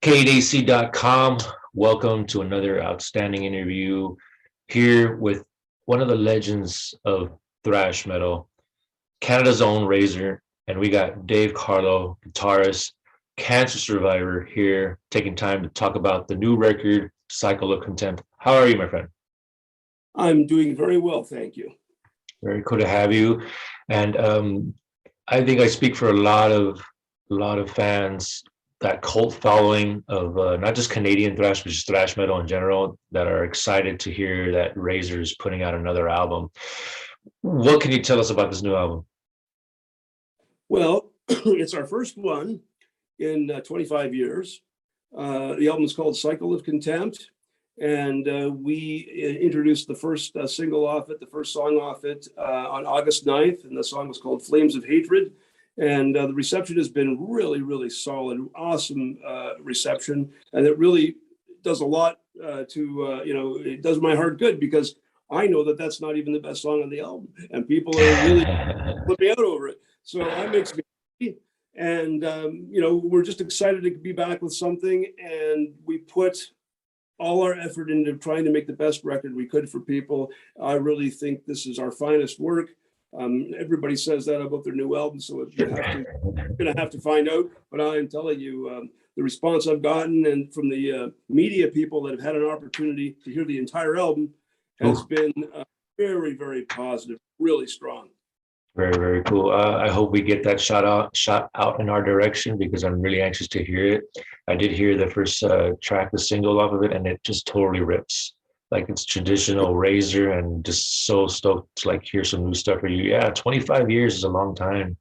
KDAC.com. Welcome to another outstanding interview here with one of the legends of thrash metal, Canada's own Razor. And we got Dave Carlo, guitarist, cancer survivor, here taking time to talk about the new record, Cycle of Contempt. How are you, my friend? I'm doing very well, thank you. Very cool to have you. And I think I speak for a lot of fans, that cult following of not just Canadian thrash, but just thrash metal in general, that are excited to hear that Razor is putting out another album. What can you tell us about this new album? Well, it's our first one in 25 years. The album is called Cycle of Contempt, and we introduced the first single off it, the first song off it, on August 9th, and the song was called Flames of Hatred. And the reception has been really, really solid, awesome reception. And it really does a lot it does my heart good, because I know that that's not even the best song on the album. And people are really flipping out over it. So that makes me happy. And, we're just excited to be back with something. And we put all our effort into trying to make the best record we could for people. I really think this is our finest work. Everybody says that about their new album, so you're gonna have to find out. But I am telling you, the response I've gotten and from the media people that have had an opportunity to hear the entire album has been very, very positive, really strong. Very, very cool. I hope we get that shot out in our direction, because I'm really anxious to hear it. I did hear the first track, the single off of it, and it just totally rips. Like, it's traditional Razor, and just so stoked to hear some new stuff for you. Yeah, 25 years is a long time.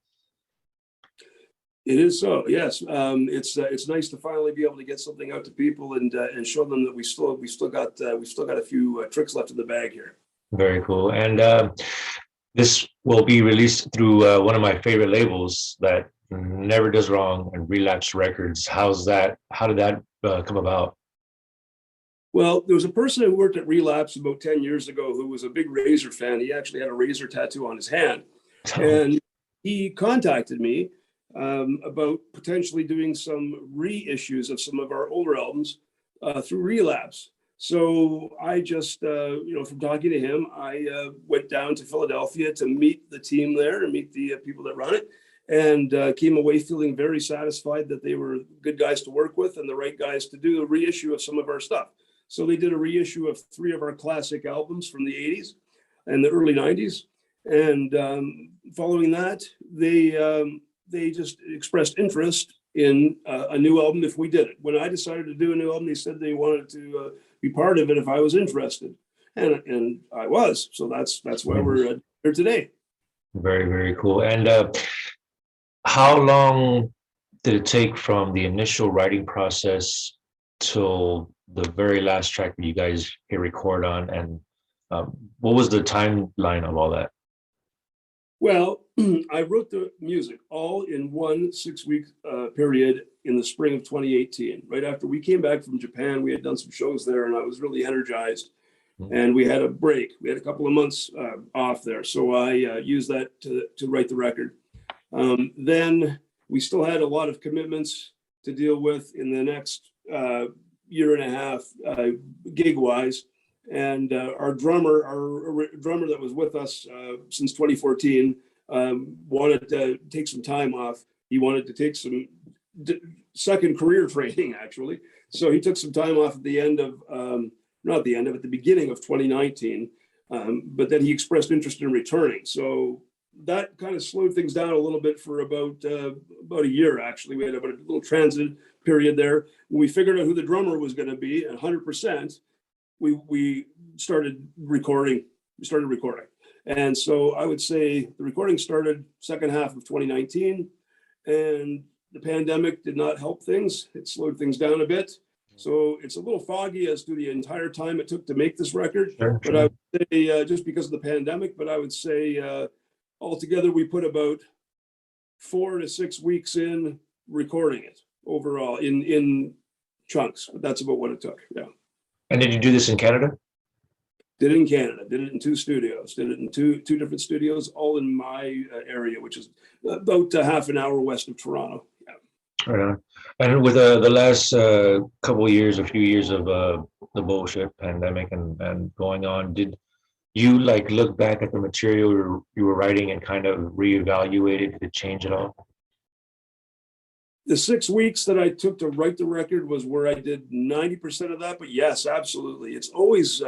It is so, yes. It's nice to finally be able to get something out to people and show them that we still got a few tricks left in the bag here. Very cool. And this will be released through one of my favorite labels that never does wrong, and Relapse Records. How did that come about? Well, there was a person who worked at Relapse about 10 years ago who was a big Razor fan. He actually had a Razor tattoo on his hand. And he contacted me about potentially doing some reissues of some of our older albums through Relapse. So I just, from talking to him, I went down to Philadelphia to meet the team there and meet the people that run it, and came away feeling very satisfied that they were good guys to work with and the right guys to do a reissue of some of our stuff. So they did a reissue of 3 of our classic albums from the 80s and the early 90s. And following that, they just expressed interest in a new album if we did it. When I decided to do a new album, they said they wanted to be part of it if I was interested. And I was. So that's why we're here today. Very, very cool. And how long did it take from the initial writing process till the very last track that you guys hit record on? And what was the timeline of all that? Well, I wrote the music all in one 6-week period in the spring of 2018. Right after we came back from Japan, we had done some shows there, and I was really energized. And we had a break. We had a couple of months off there. So I used that to write the record. Then we still had a lot of commitments to deal with in the next year and a half, gig-wise. And our drummer that was with us since 2014 wanted to take some time off. He wanted to take some second career training, actually. So he took some time off at the end of, at the beginning of 2019. But then he expressed interest in returning. So that kind of slowed things down a little bit for about a year, actually. We had about a little transit period there. When we figured out who the drummer was going to be, 100%, we started recording. And so I would say the recording started second half of 2019, and the pandemic did not help things. It slowed things down a bit. So it's a little foggy as to the entire time it took to make this record. Sure. But I would say just because of the pandemic, but I would say altogether we put about 4 to 6 weeks in recording it overall in chunks. That's about what it took. Yeah. And did you do this in Canada? Did it in Canada, did it in 2 studios, did it in two different studios, all in my area, which is about half an hour west of Toronto. Yeah. Right on. And with the last couple of years, a few years of the bullshit pandemic and going on, did you like look back at the material you were writing and kind of reevaluate it? Did it change at all? The 6 weeks that I took to write the record was where I did 90% of that. But yes, absolutely. It's always,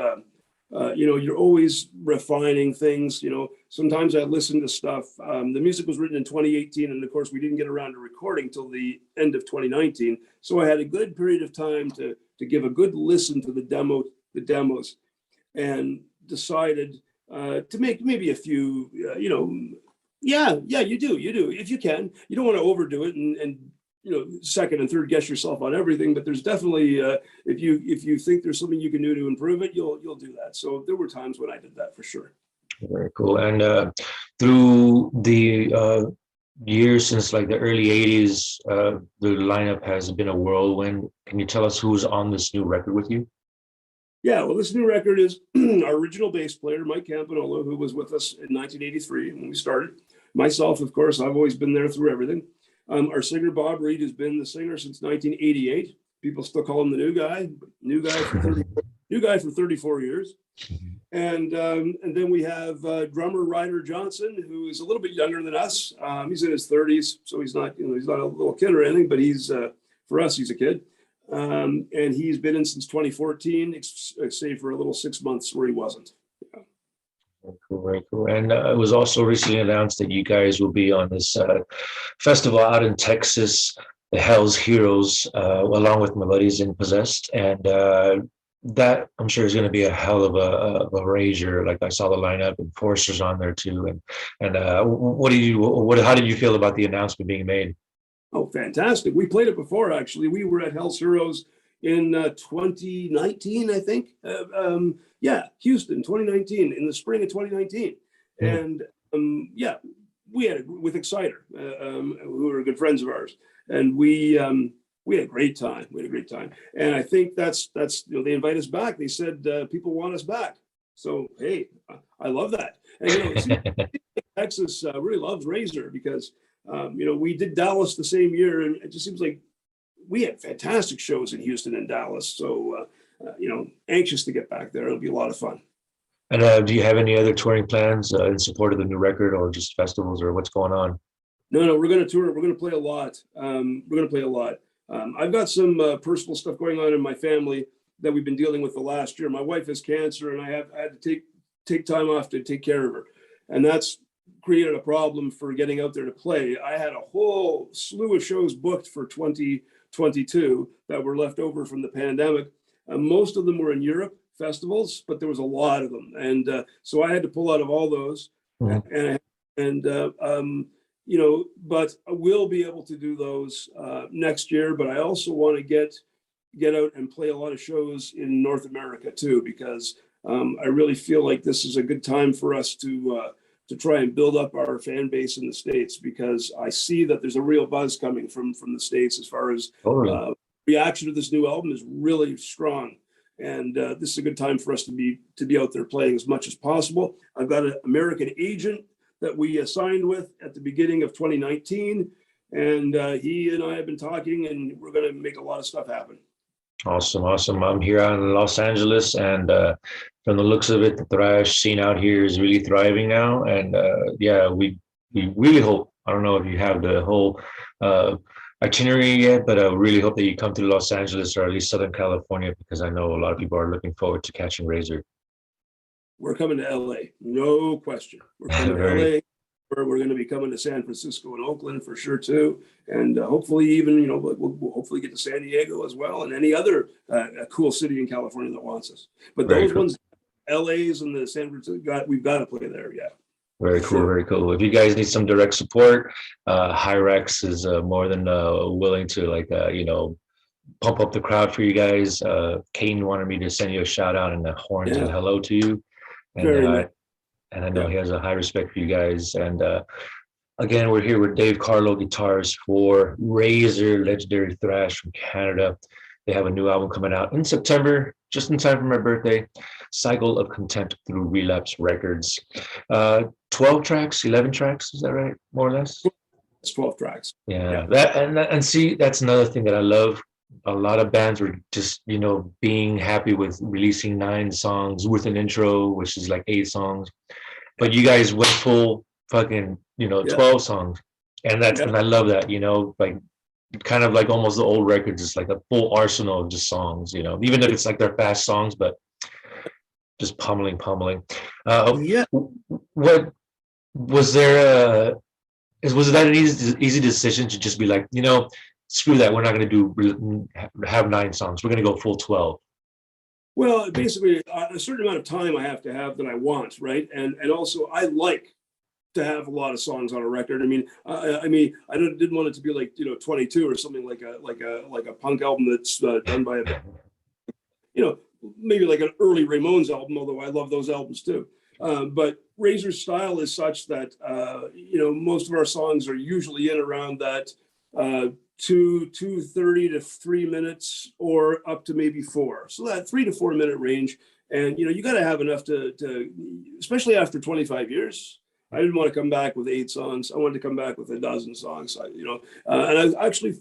you're always refining things. Sometimes I listen to stuff. The music was written in 2018. And of course, we didn't get around to recording till the end of 2019. So I had a good period of time to give a good listen to the demos, and decided to make maybe a few, yeah, you do. If you can, you don't want to overdo it and second and third guess yourself on everything, but there's definitely if you think there's something you can do to improve it, you'll do that. So there were times when I did that for sure. Very cool. And through the years since like the early 80s, the lineup has been a whirlwind. Can you tell us who's on this new record with you? Yeah, well, this new record is our original bass player, Mike Campanolo, who was with us in 1983 when we started. Myself, of course, I've always been there through everything. Our singer, Bob Reed, has been the singer since 1988. People still call him the new guy for 34 years. And then we have drummer Ryder Johnson, who is a little bit younger than us. He's in his 30s, so he's not a little kid or anything, but he's for us, he's a kid. And he's been in since 2014, save for a little 6 months where he wasn't. Yeah. Cool, very cool. And it was also recently announced that you guys will be on this festival out in Texas, the Hell's Heroes, along with my buddies in Possessed. And that I'm sure is going to be a hell of a rager. Like I saw the lineup and Forcer's on there too. And how did you feel about the announcement being made? Oh, fantastic. We played it before, actually. We were at Hell's Heroes in 2019, I think. Houston, 2019, in the spring of 2019. And we had with Exciter, who are good friends of ours. And we had a great time. And I think that's they invite us back. They said people want us back. So, hey, I love that. And, Texas really loves Razor because, we did Dallas the same year, and it just seems like we had fantastic shows in Houston and Dallas. So, anxious to get back there. It'll be a lot of fun. And do you have any other touring plans in support of the new record, or just festivals, or what's going on? No, we're going to tour. We're going to play a lot. I've got some personal stuff going on in my family that we've been dealing with the last year. My wife has cancer, and I had to take time off to take care of her, and that's created a problem for getting out there to play. I had a whole slew of shows booked for 2022 that were left over from the pandemic. Most of them were in Europe festivals, but there was a lot of them, and so I had to pull out of all those. But I will be able to do those next year. But I also want to get out and play a lot of shows in North America too, because I really feel like this is a good time for us to try and build up our fan base in the States, because I see that there's a real buzz coming from the States as far as reaction to this new album is really strong. And this is a good time for us to be out there playing as much as possible. I've got an American agent that we signed with at the beginning of 2019. And he and I have been talking, and we're going to make a lot of stuff happen. Awesome. I'm here out in Los Angeles, and from the looks of it, the thrash scene out here is really thriving now. And we really hope, I don't know if you have the whole itinerary yet, but I really hope that you come to Los Angeles, or at least Southern California, because I know a lot of people are looking forward to catching Razor. We're coming to LA, no question. We're coming to LA. We're going to be coming to San Francisco and Oakland for sure too, and hopefully even we'll hopefully get to San Diego as well, and any other cool city in California that wants us. But those ones, LA's and the San Francisco, we've got to play there. Yeah. Very cool, very cool. If you guys need some direct support, Hyrax is more than willing to pump up the crowd for you guys. Kane wanted me to send you a shout out and a horns and hello to you. And I know he has a high respect for you guys. And again, we're here with Dave Carlo, guitars for Razor, legendary thrash from Canada. They have a new album coming out in September, just in time for my birthday. Cycle of Contempt through Relapse Records. 12 tracks, 11 tracks, is that right? More or less? It's 12 tracks. Yeah, Yeah. and see, that's another thing that I love. A lot of bands were just, being happy with releasing 9 songs with an intro, which is like 8 songs. But you guys went full fucking, Yeah. 12 songs. Yeah. And I love that, like kind of like almost the old records, it's like a full arsenal of just songs, even if it's like they're fast songs, but just pummeling. Uh, Yeah. what was there? Was that an easy decision to just be like, screw that, we're not going to have 9 songs, we're going to go full 12? Well, basically, a certain amount of time I have to have that I want, right? And also, I like to have a lot of songs on a record. I mean, didn't want it to be like 22 or something like a punk album that's done by a maybe like an early Ramones album, although I love those albums too. But Razor's style is such that most of our songs are usually in around that 2:30 to 3 minutes, or up to maybe 4. So that 3 to 4 minute range, and you got to have enough to, especially after 25 years. I didn't want to come back with 8 songs. I wanted to come back with a dozen songs. And I actually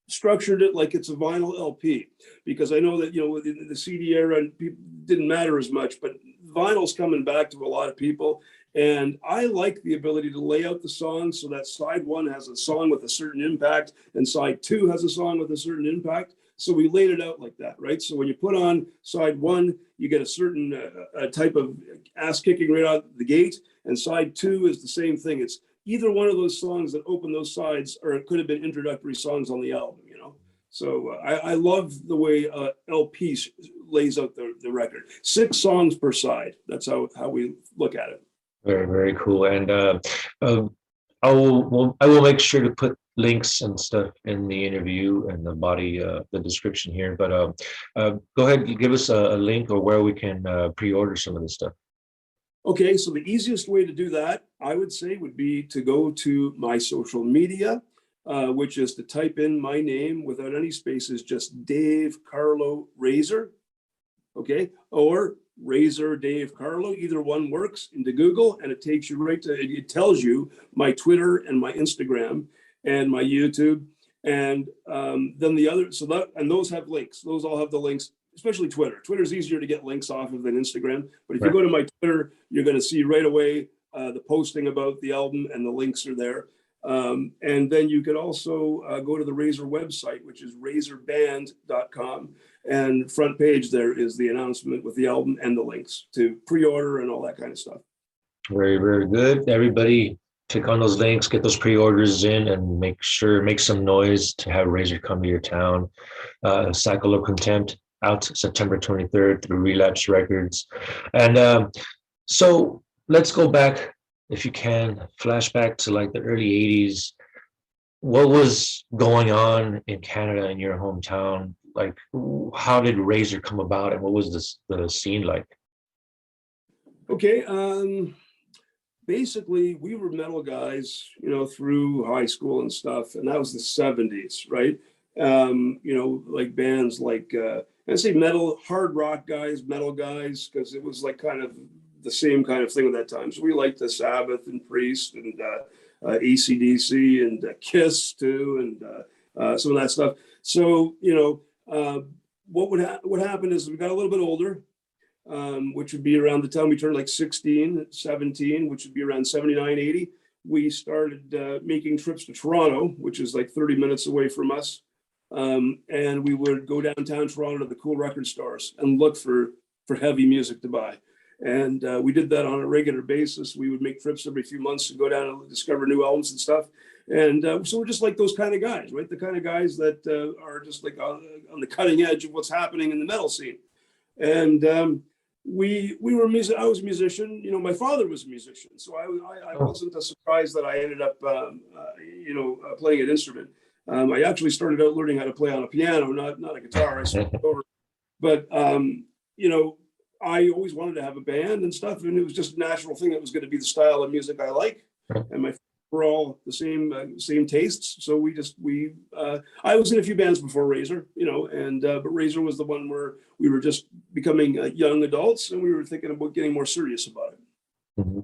structured it like it's a vinyl LP, because I know that the CD era and people didn't matter as much, but vinyl's coming back to a lot of people, and I like the ability to lay out the songs so that side 1 has a song with a certain impact and side 2 has a song with a certain impact. So we laid it out like that, right? So when you put on side 1, you get a certain type of ass kicking right out the gate, and side 2 is the same thing. It's either one of those songs that open those sides, or it could have been introductory songs on the album, So I love the way LP lays out the record. 6 songs per side. That's how we look at it. Very, very cool. And I will make sure to put links and stuff in the interview and the body, the description here. But go ahead, give us a link or where we can pre-order some of this stuff. Okay, so the easiest way to do that, I would say, would be to go to my social media, which is to type in my name without any spaces, just Dave Carlo Razor, okay? Or Razor Dave Carlo, either one works, into Google, and it takes you right to, it tells you my Twitter and my Instagram and my YouTube. And then the other, and those have links. Those all have the links, especially Twitter. Twitter's easier to get links off of than Instagram. But if you go to my Twitter, you're going to see right away the posting about the album, and the links are there. And then you could also go to the Razor website, which is razorband.com. And front page there is the announcement with the album and the links to pre-order and all that kind of stuff. Very, very good. Everybody, click on those links, get those pre-orders in, and make some noise to have Razor come to your town. Cycle of Contempt, out September 23rd through Relapse Records. And so let's go back, if you can, flashback to like the early 80s. What was going on in Canada, in your hometown? Like, how did Razor come about, and what was the scene like? Okay, basically we were metal guys, through high school and stuff, and that was the 70s, right? Like bands like I say metal, hard rock guys, metal guys, because it was like kind of the same kind of thing at that time. So we liked the Sabbath and Priest and AC/DC and Kiss too, and some of that stuff. So what happened is we got a little bit older, which would be around the time we turned like 16, 17, which would be around 79, 80. We started making trips to Toronto, which is like 30 minutes away from us. And we would go downtown Toronto to the cool record stores and look for heavy music to buy. And we did that on a regular basis. We would make trips every few months to go down and discover new albums and stuff. And so we're just like those kind of guys, right? The kind of guys that are just like on the cutting edge of what's happening in the metal scene. And we were music. I was a musician. My father was a musician, so I wasn't surprised that I ended up playing an instrument. I actually started out learning how to play on a piano, not a guitar. I switched over, but I always wanted to have a band and stuff, and it was just a natural thing. It was going to be the style of music I like, and my we're all the same tastes. So I was in a few bands before Razor, but Razor was the one where we were just becoming young adults, and we were thinking about getting more serious about it. Mm-hmm.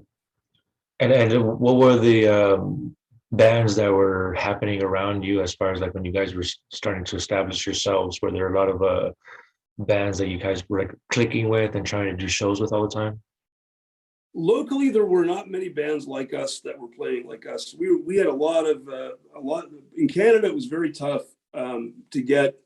And what were the bands that were happening around you as far as like when you guys were starting to establish yourselves? Were there a lot of bands that you guys were like clicking with and trying to do shows with all the time? Locally, there were not many bands like us that were playing like us. We had a lot in Canada. It was very tough to get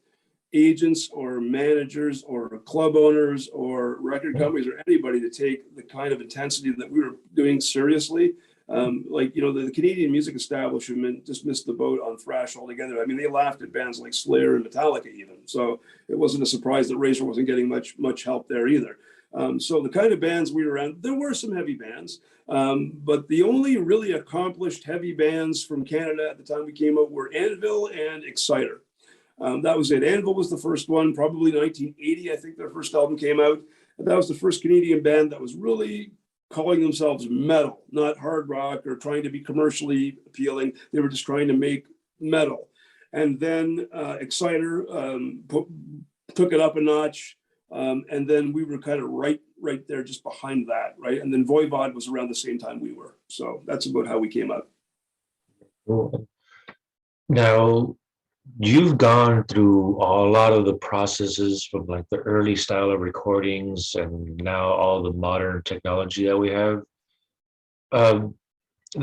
agents or managers or club owners or record companies or anybody to take the kind of intensity that we were doing seriously. Like, the Canadian music establishment just missed the boat on thrash altogether. I mean, they laughed at bands like Slayer and Metallica even. So it wasn't a surprise that Razor wasn't getting much help there either. So the kind of bands we were around, there were some heavy bands, but the only really accomplished heavy bands from Canada at the time we came out were Anvil and Exciter. That was it. Anvil was the first one, probably 1980. I think their first album came out. That was the first Canadian band that was really calling themselves metal, not hard rock or trying to be commercially appealing. They were just trying to make metal. And then Exciter took it up a notch. And then we were kind of right there just behind that, right? And then Voivod was around the same time we were. So that's about how we came up. Cool. Now, you've gone through a lot of the processes from like the early style of recordings and now all the modern technology that we have. Um,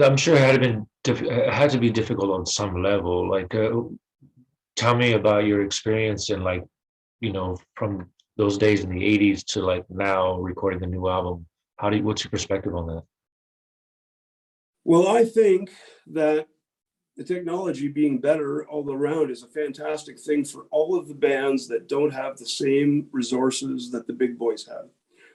I'm sure it it had to be difficult on some level. Like, tell me about your experience in like, from those days in the 80s to like now recording the new album. What's your perspective on that? Well, I think that the technology being better all around is a fantastic thing for all of the bands that don't have the same resources that the big boys have.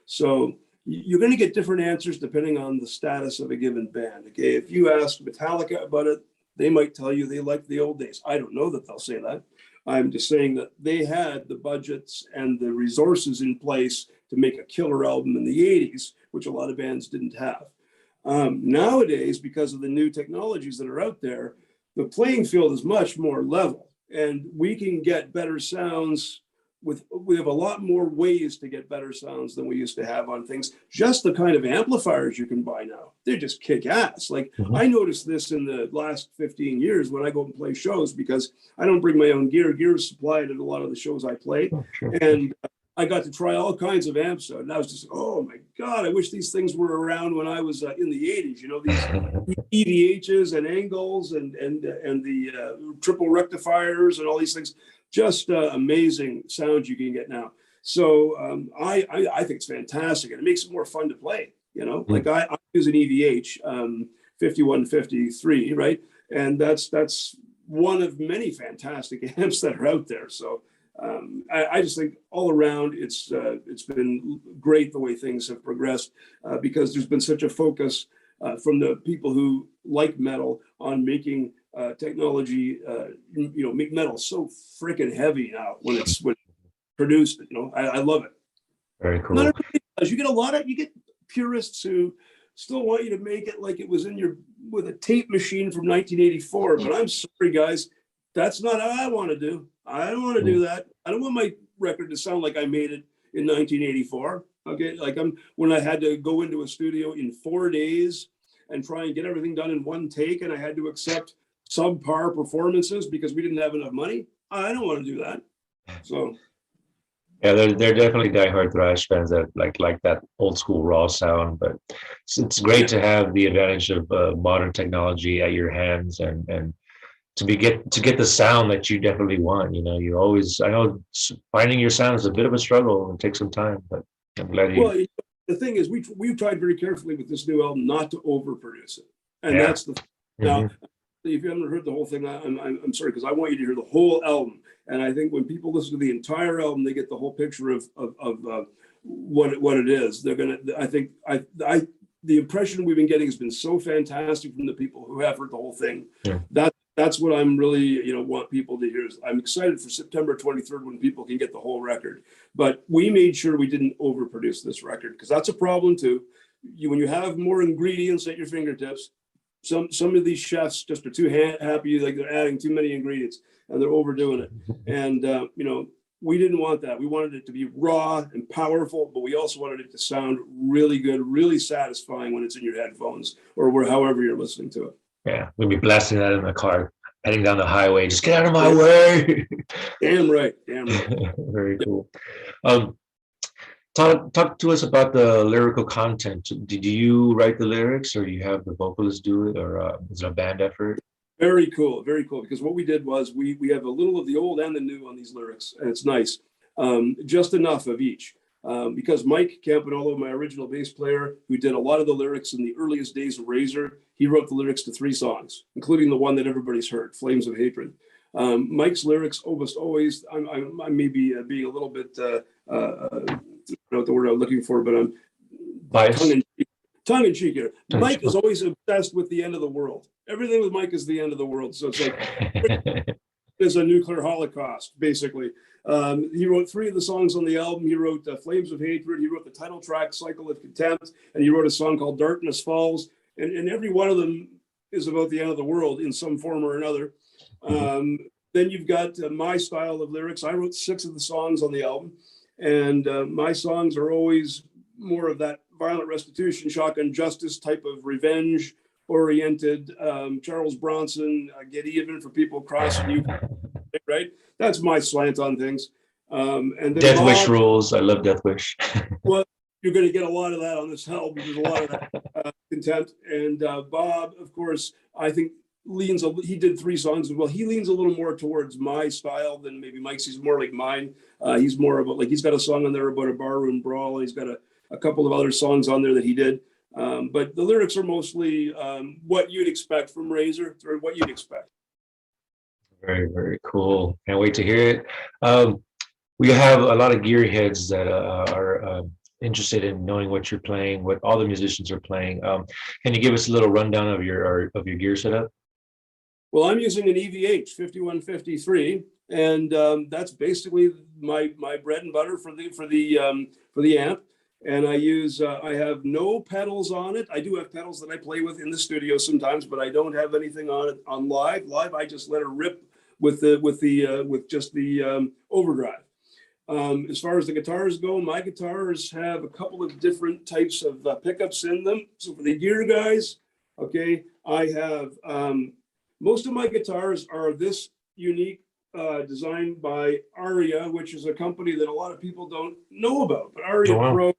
So you're going to get different answers depending on the status of a given band. Okay, if you ask Metallica about it, they might tell you they like the old days. I don't know that they'll say that. I'm just saying that they had the budgets and the resources in place to make a killer album in the 80s, which a lot of bands didn't have. Nowadays, because of the new technologies that are out there, the playing field is much more level, and we can get better sounds we have a lot more ways to get better sounds than we used to have on things. Just the kind of amplifiers you can buy now, they're just kick ass. Like I noticed this in the last 15 years when I go and play shows, because I don't bring my own gear. Gear is supplied at a lot of the shows I play. Oh, sure. And I got to try all kinds of amps. And I was just, oh my God, I wish these things were around when I was in the 80s, these EVHs and angles and the triple rectifiers and all these things. Just amazing sound you can get now. So I think it's fantastic, and it makes it more fun to play. Like I use an EVH 5153, right? And that's one of many fantastic amps that are out there. So I just think all around it's been great the way things have progressed, because there's been such a focus from the people who like metal on making technology, make metal so freaking heavy now when it's produced. I love it. Very Not cool. everybody does. You get purists who still want you to make it like it was with a tape machine from 1984. But I'm sorry, guys, that's not how I want to do. I don't want to do that. I don't want my record to sound like I made it in 1984. Okay, like when I had to go into a studio in 4 days and try and get everything done in one take, and I had to accept subpar performances because we didn't have enough money. I don't want to do that. So yeah, they're definitely diehard thrash fans that like that old school raw sound. But it's great to have the advantage of modern technology at your hands and to get the sound that you definitely want. You always, I know finding your sound is a bit of a struggle and takes some time, but I'm glad you. Well, the thing is, we've tried very carefully with this new album not to overproduce it, and Yeah. that's the now. If you haven't heard the whole thing, I'm sorry, because I want you to hear the whole album. And I think when people listen to the entire album, they get the whole picture of what it is. They're gonna. I think the impression we've been getting has been so fantastic from the people who have heard the whole thing. Yeah. That's what I'm really want people to hear. I'm excited for September 23rd when people can get the whole record. But we made sure we didn't overproduce this record, because that's a problem too. When you have more ingredients at your fingertips, some of these chefs just are too happy, like they're adding too many ingredients and they're overdoing it. And we didn't want that. We wanted it to be raw and powerful, but we also wanted it to sound really good, really satisfying when it's in your headphones or however you're listening to it. Yeah, we'll be blasting that in the car, heading down the highway. Just get out of my way. Damn right, damn right. Very cool. Um, talk to us about the lyrical content. Did you write the lyrics, or you have the vocalist do it, or is it a band effort? Very cool, very cool. Because what we did was we have a little of the old and the new on these lyrics, and it's nice. Just enough of each. Because Mike Campanolo, my original bass player, who did a lot of the lyrics in the earliest days of Razor, he wrote the lyrics to 3 songs, including the one that everybody's heard, "Flames of Hatred." Mike's lyrics almost always, I may be being a little bit, I don't know what the word I'm looking for, but I'm tongue Bias. in tongue in cheek here. Mike is always obsessed with the end of the world. Everything with Mike is the end of the world. So it's like there's a nuclear holocaust, basically. He wrote 3 of the songs on the album. He wrote "Flames of Hatred." He wrote the title track "Cycle of Contempt," and he wrote a song called "Darkness Falls." And every one of them is about the end of the world in some form or another. Then you've got my style of lyrics. I wrote 6 of the songs on the album, and my songs are always more of that violent restitution, shotgun justice type of revenge oriented. Charles Bronson, get even for people crossing you, right? That's my slant on things. And then Death Wish Bob, rules. I love Death Wish. well, you're going to get a lot of that on this album. There's a lot of that contempt. And Bob, of course, I think he did 3 songs as well. He leans a little more towards my style than maybe Mike's. He's more like mine. He's more about, like, he's got a song on there about a barroom brawl. He's got a couple of other songs on there that he did. But the lyrics are mostly what you'd expect from Razor, or what you'd expect. Very, very cool. Can't wait to hear it. We have a lot of gearheads that are interested in knowing what you're playing, what all the musicians are playing. Can you give us a little rundown of your gear setup? Well, I'm using an EVH 5153, and that's basically my bread and butter for the amp. And I have no pedals on it. I do have pedals that I play with in the studio sometimes, but I don't have anything on it on live. Live, I just let it rip with just the overdrive. As far as the guitars go, my guitars have a couple of different types of pickups in them. So for the gear guys, okay, I have most of my guitars are this unique, designed by Aria, which is a company that a lot of people don't know about. But Aria Pro,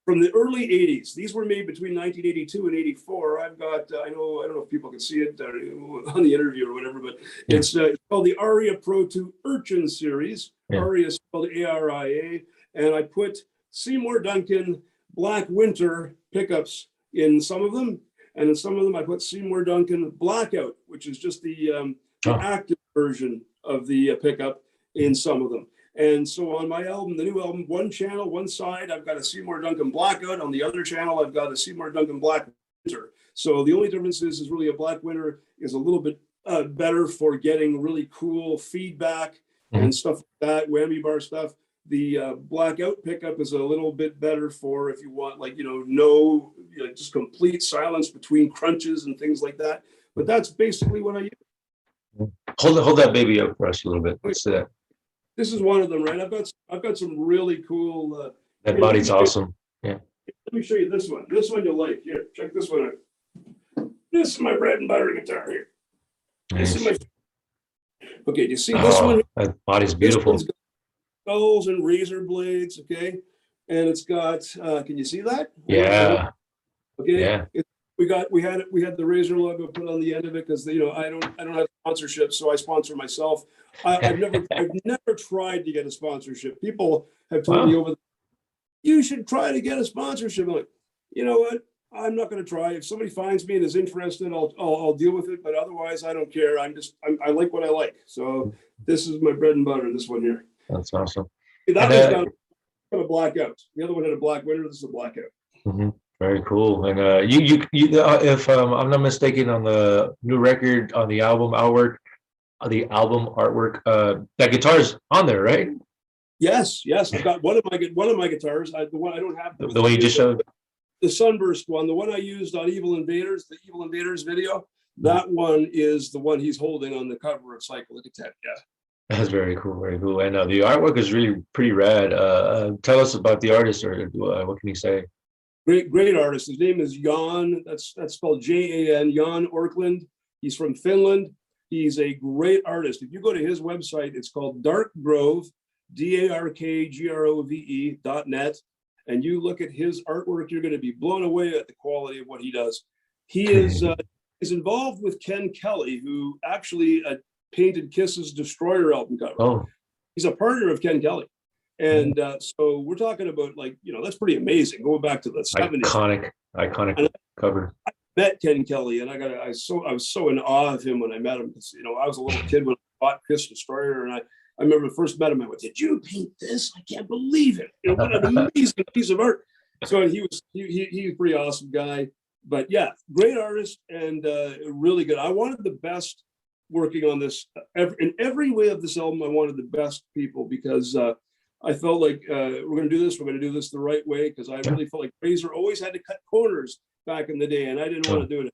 from the early 80s. These were made between 1982 and 84. I've got, I don't know if people can see it on the interview or whatever, but it's called the Aria Pro 2 Urchin series. Aria is spelled ARIA. And I put Seymour Duncan Black Winter pickups in some of them. And in some of them, I put Seymour Duncan Blackout, which is just the active version of the pickup in some of them. And so on my album, the new album, one channel, one side, I've got a Seymour Duncan Blackout. On the other channel, I've got a Seymour Duncan Black Winter. So the only difference is really a Black Winter is a little bit better for getting really cool feedback and stuff like that, whammy bar stuff. The Blackout pickup is a little bit better for if you want, like, just complete silence between crunches and things like that. But that's basically what I use. Hold that baby up for us a little bit. Let's see that. This is one of them, right? I've got some really cool. That body's awesome. Yeah. Let me show you this one. This one you'll like. Here, check this one out. This is my bread and butter guitar here. Nice. This is okay, do you see this one? That body's beautiful. This one's got skulls and razor blades, okay? And it's got, can you see that? Yeah. Okay. Yeah. We had the Razor logo put on the end of it because I don't have sponsorship, so I sponsor myself. I've never tried to get a sponsorship. People have told me you should try to get a sponsorship. I'm like, you know what? I'm not going to try. If somebody finds me and is interested, I'll deal with it. But otherwise, I don't care. I like what I like. So this is my bread and butter. This one here. That's awesome. That one's got a blackout. The other one had a black winter. This is a blackout. Mm-hmm. Very cool. And you if I'm not mistaken, on the new record, on the album artwork, that guitar's on there, right? Yes. I've got one of my guitars. The one I don't have. The one you just showed. The Sunburst one, the one I used on Evil Invaders, the Evil Invaders video. That one is the one he's holding on the cover of Cycle of Contempt. Yeah. That's very cool. Very cool. And the artwork is really pretty rad. Tell us about the artist, or what can you say? great artist. His name is Jan. That's spelled Jan. Jan Orkland. He's from Finland. He's a great artist. If you go to his website, it's called Dark Grove, DARKGROVE.net, and you look at his artwork, you're going to be blown away at the quality of what he does. He is involved with Ken Kelly, who actually painted Kiss's Destroyer album cover. Oh, He's a partner of Ken Kelly. And so we're talking about, like, that's pretty amazing. Going back to the 70s. Iconic cover. I met Ken Kelly, and I was so in awe of him when I met him, because I was a little kid when I bought Kiss Destroyer, and I remember first met him. I went, "Did you paint this? I can't believe it! What an amazing piece of art!" So he's a pretty awesome guy. But yeah, great artist and really good. I wanted the best working on this. In every way of this album, I wanted the best people, because I felt like we're going to do this the right way, because I really felt like Razor always had to cut corners back in the day, and I didn't want to do it.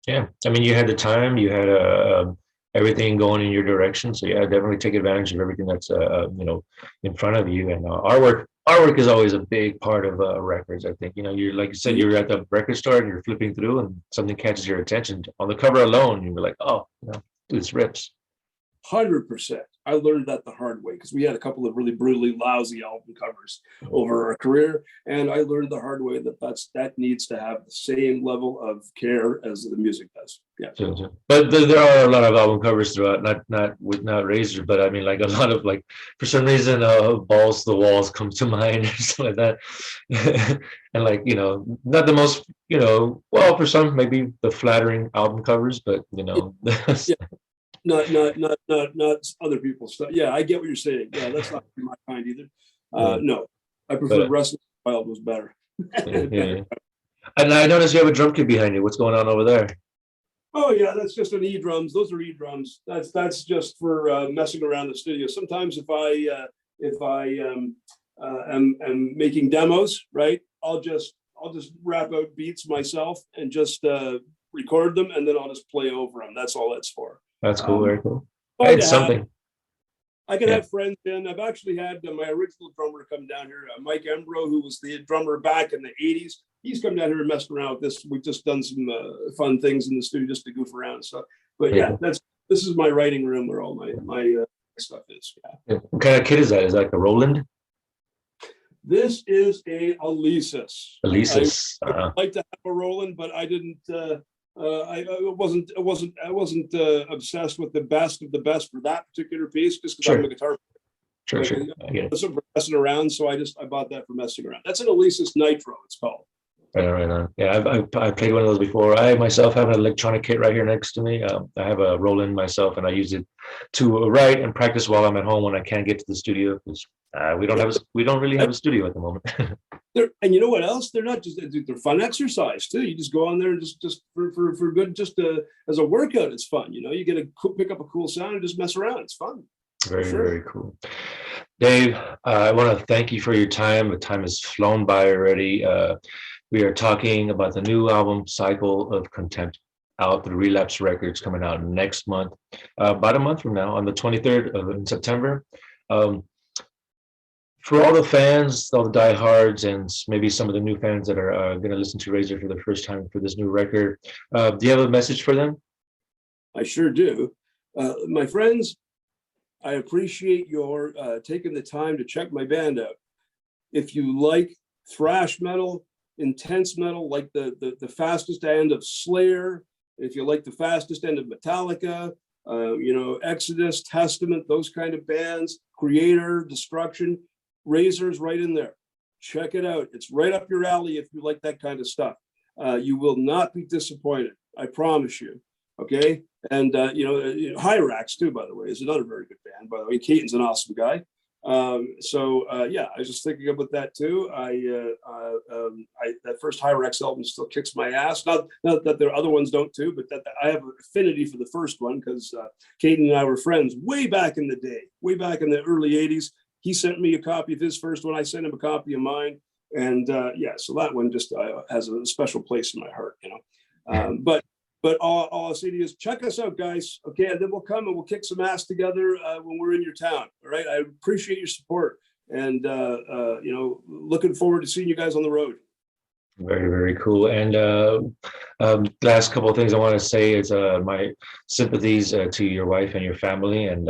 Yeah, I mean, you had the time, you had everything going in your direction, so yeah, definitely take advantage of everything that's in front of you. And artwork is always a big part of records. I think you're, like you said, you're at the record store and you're flipping through, and something catches your attention on the cover alone. You're like, oh, this rips. 100%. I learned that the hard way, because we had a couple of really brutally lousy album covers over our career, and I learned the hard way that needs to have the same level of care as the music does. Yeah. Sure. But there are a lot of album covers throughout, not Razor, but I mean, like, a lot of, like, for some reason, Balls to the Walls comes to mind or something like that. And, like, not the most, well, for some maybe the flattering album covers, but Yeah. Not other people's stuff. Yeah, I get what you're saying. Yeah, that's not my kind either. No, I prefer Restless Wild was better. Yeah. And I noticed you have a drum kit behind you. What's going on over there? Oh yeah, that's just an E-drums. Those are E-drums. That's just for messing around the studio. Sometimes if I am making demos, right, I'll just rap out beats myself and just record them, and then I'll just play over them. That's all that's for. That's cool. Very cool. It's something. I can have friends in. I've actually had my original drummer come down here, Mike Embro, who was the drummer back in the 80s. He's come down here and messed around with this. We've just done some fun things in the studio just to goof around. So, but yeah, this is my writing room where all my stuff is. Yeah. What kind of kit is that? Is that like a Roland? This is a Alesis. Alesis. I'd like to have a Roland, but I didn't. I wasn't obsessed with the best of the best for that particular piece, just because I'm a guitar player. Sure. I get it. For messing around, so I bought that for messing around. That's an Alesis Nitro, it's called. Right on. Yeah, I played one of those before. I myself have an electronic kit right here next to me. I have a Roland myself, and I use it to write and practice while I'm at home when I can't get to the studio, because we don't really have a studio at the moment. And you know what else? They're not just they're fun exercise too. You just go on there and just for good, just as a workout. It's fun. You get to pick up a cool sound and just mess around. It's fun. Very cool. Dave, I want to thank you for your time. The time has flown by already. We are talking about the new album, Cycle of Contempt, out through Relapse Records, coming out next month, about a month from now, on the 23rd of September. For all the fans, all the diehards, and maybe some of the new fans that are going to listen to Razor for the first time for this new record, do you have a message for them? I sure do. My friends, I appreciate your taking the time to check my band out. If you like thrash metal, intense metal, like the fastest end of Slayer, if you like the fastest end of Metallica, Exodus, Testament, those kind of bands, Creator, Destruction, Razor's right in there. Check it out. It's right up your alley if you like that kind of stuff. You will not be disappointed. I promise you. Okay. And, Hyrax too, by the way, is another very good band, by the way. Keaton's an awesome guy. I was just thinking about that too. That first Hyrax album still kicks my ass. Not that the other ones don't too, but that I have an affinity for the first one, because Keaton and I were friends way back in the day, way back in the early 80s. He sent me a copy of his first one. I sent him a copy of mine. And so that one just has a special place in my heart, But all I'll say to you is check us out, guys. Okay, and then we'll come and we'll kick some ass together when we're in your town. All right, I appreciate your support, and looking forward to seeing you guys on the road. Very, very cool. And last couple of things I want to say is my sympathies to your wife and your family. And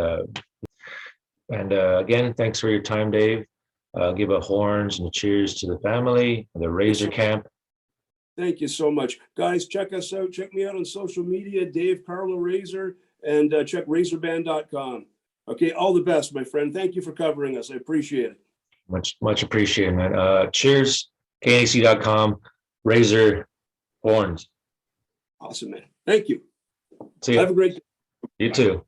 again, thanks for your time, Dave. Give a horns and cheers to the family, the Razor Camp. Thank you so much. Guys, check us out. Check me out on social media, Dave Carlo Razor, and check razorband.com. Okay, all the best, my friend. Thank you for covering us. I appreciate it. Much appreciated, man. Cheers, KAC.com, Razor, horns. Awesome, man. Thank you. See you. Have a great day. You too.